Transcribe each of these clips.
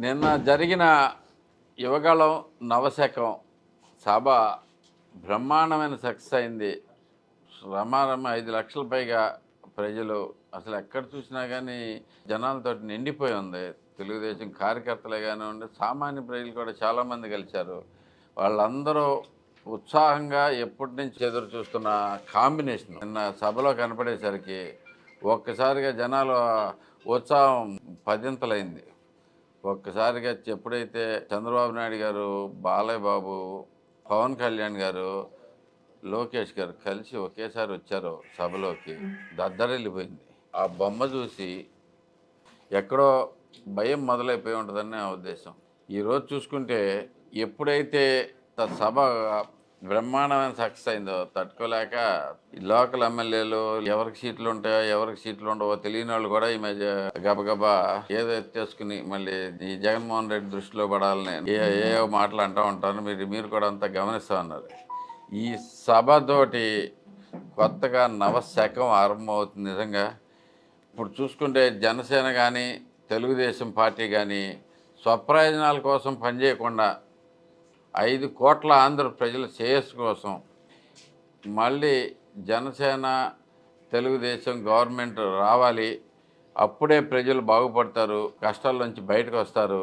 నిన్న జరిగిన యువగళం నవశకం సభ బ్రహ్మాండమైన సక్సెస్ అయింది. రమారమ 5,00,000 పైగా ప్రజలు అసలు ఎక్కడ చూసినా కానీ జనాలతోటి నిండిపోయి ఉంది. తెలుగుదేశం కార్యకర్తలే కానివ్వండి, సామాన్య ప్రజలు కూడా చాలామంది కలిశారు. వాళ్ళందరూ ఉత్సాహంగా ఎప్పటి నుంచి ఎదురు చూస్తున్న కాంబినేషన్ నిన్న సభలో కనపడేసరికి ఒక్కసారిగా జనాల ఉత్సాహం పదింతలైంది. ఒక్కసారిగా ఎప్పుడైతే చంద్రబాబు నాయుడు గారు, బాలయ్య బాబు, పవన్ కళ్యాణ్ గారు, లోకేష్ గారు కలిసి ఒకేసారి వచ్చారో సభలోకి దద్దరిల్లిపోయింది. ఆ బొమ్మ చూసి ఎక్కడో భయం మొదలైపోయి ఉంటుందని నా ఉద్దేశం. ఈరోజు చూసుకుంటే ఎప్పుడైతే సభ బ్రహ్మాండమైన సక్సెస్ అయిందో తట్టుకోలేక లోకల్ ఎమ్మెల్యేలు ఎవరికి సీట్లు ఉంటాయో ఎవరికి సీట్లు ఉండవో తెలియని వాళ్ళు కూడా ఈ మధ్య గబగబా ఏదో ఎత్తేసుకుని మళ్ళీ ఈ జగన్మోహన్ రెడ్డి దృష్టిలో పడాలని ఏవో మాటలు అంటూ ఉంటారు. మీరు కూడా అంతా గమనిస్తూ ఉన్నారు. ఈ సభతోటి కొత్తగా నవశకం ఆరంభమవుతుంది. నిజంగా ఇప్పుడు చూసుకుంటే జనసేన కానీ తెలుగుదేశం పార్టీ కానీ స్వప్రయోజనాల కోసం పనిచేయకుండా 5 కోట్ల ఆంధ్ర ప్రజల శ్రేయస్సు కోసం మళ్ళీ జనసేన తెలుగుదేశం గవర్నమెంట్ రావాలి, అప్పుడే ప్రజలు బాగుపడతారు, కష్టాల నుంచి బయటకు వస్తారు,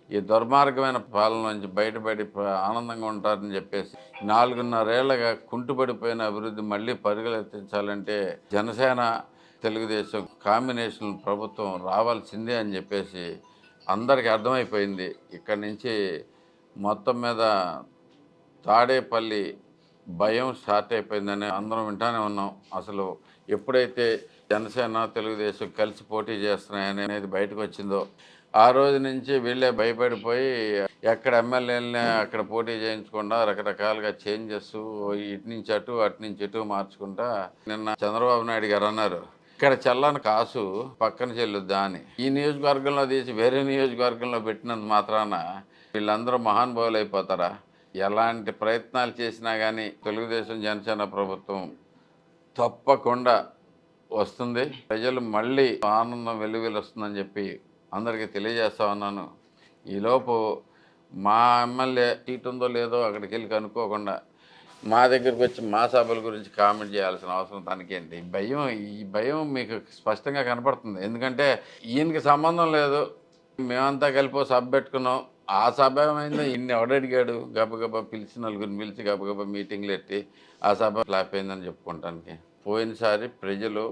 ఈ దుర్మార్గమైన పాలన నుంచి బయటపడి ఆనందంగా ఉంటారని చెప్పేసి 4.5 ఏళ్లుగా కుంటుపడిపోయిన అభివృద్ధి మళ్ళీ పరుగులెత్తించాలంటే జనసేన తెలుగుదేశం కాంబినేషన్ ప్రభుత్వం రావాల్సిందే అని చెప్పేసి అందరికీ అర్థమైపోయింది. ఇక్కడి నుంచి మొత్తం మీద తాడేపల్లి భయం స్టార్ట్ అయిపోయిందని అందరం వింటానే ఉన్నాం. అసలు ఎప్పుడైతే జనసేన తెలుగుదేశం కలిసి పోటీ చేస్తున్నాయని అనేది బయటకు వచ్చిందో ఆ రోజు నుంచి వీళ్ళే భయపడిపోయి ఎక్కడ ఎమ్మెల్యేలని అక్కడ పోటీ చేయించకుండా రకరకాలుగా చేంజెస్ ఇటు నుంచి అటు అటు నుంచి ఇటు మార్చుకుంటా నిన్న చంద్రబాబు నాయుడు గారు అన్నారు, ఇక్కడ చల్లని కాసు పక్కన చెల్లుద్దా అని. ఈ నియోజకవర్గంలో తీసి వేరే నియోజకవర్గంలో పెట్టినంత మాత్రాన వీళ్ళందరూ మహానుభావులు అయిపోతారా? ఎలాంటి ప్రయత్నాలు చేసినా కానీ తెలుగుదేశం జనసేన ప్రభుత్వం తప్పకుండా వస్తుంది. ప్రజలు మళ్ళీ ఆనందం వెలువెలుస్తుందని చెప్పి అందరికీ తెలియజేస్తా ఉన్నాను. ఈలోపు మా ఎమ్మెల్యే సీట్ ఉందో లేదో అక్కడికి వెళ్ళి కనుక్కోకుండా మా దగ్గరికి వచ్చి మా సభల గురించి కామెంట్ చేయాల్సిన అవసరం తనకేంటి? ఈ భయం మీకు స్పష్టంగా కనపడుతుంది. ఎందుకంటే ఈయనకి సంబంధం లేదు, మేమంతా కలిపి సభ పెట్టుకున్నాం, ఆ సభ ఏమైందో ఇన్ని ఎవడడిగాడు? గబగబా పిలిచి నలుగురిని పిలిచి గబగబా మీటింగ్లు ఎట్టి ఆ సభ ఫ్లాప్ అయిందని చెప్పుకుంటానికి. పోయినసారి ప్రజలు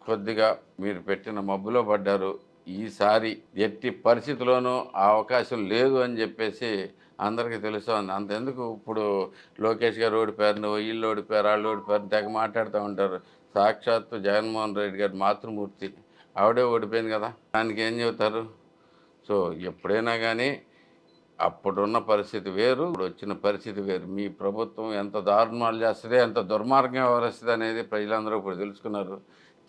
కొద్దిగా మీరు పెట్టిన మబ్బులో పడ్డారు. ఈసారి ఎట్టి పరిస్థితిలోనూ ఆ అవకాశం లేదు అని చెప్పేసి అందరికీ తెలుస్తుంది. అంతెందుకు ఇప్పుడు లోకేష్ గారు ఓడిపోయారు, వీళ్ళు ఓడిపోయారు, వాళ్ళు ఓడిపోయారు తెగ మాట్లాడుతూ ఉంటారు. సాక్షాత్తు జగన్మోహన్ రెడ్డి గారి మాతృమూర్తి ఆవిడే ఓడిపోయింది కదా, దానికి ఏం చెబుతారు? సో ఎప్పుడైనా కానీ అప్పుడున్న పరిస్థితి వేరు, ఇప్పుడు వచ్చిన పరిస్థితి వేరు. మీ ప్రభుత్వం ఎంత దారుణాలు చేస్తుంది, ఎంత దుర్మార్గం వ్యవహరిస్తుంది అనేది ప్రజలందరూ ఇప్పుడు తెలుసుకున్నారు.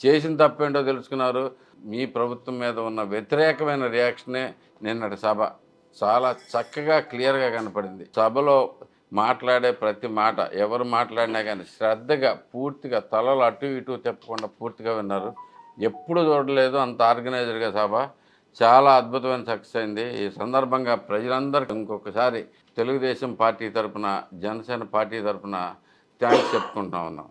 చేసిన తప్పేంటో తెలుసుకున్నారు. మీ ప్రభుత్వం మీద ఉన్న వ్యతిరేకమైన రియాక్షనే నిన్నటి సభ చాలా చక్కగా క్లియర్గా కనపడింది. సభలో మాట్లాడే ప్రతి మాట ఎవరు మాట్లాడినా కానీ శ్రద్ధగా పూర్తిగా తలలు అటు ఇటు తిప్పకుండా పూర్తిగా విన్నారు. ఎప్పుడు చూడలేదు అంత ఆర్గనైజర్గా సభ. చాలా అద్భుతమైన సక్సెస్ అయింది. ఈ సందర్భంగా ప్రజలందరికీ ఇంకొకసారి తెలుగుదేశం పార్టీ తరఫున, జనసేన పార్టీ తరఫున థ్యాంక్స్ చెప్పుకుంటా ఉన్నాం.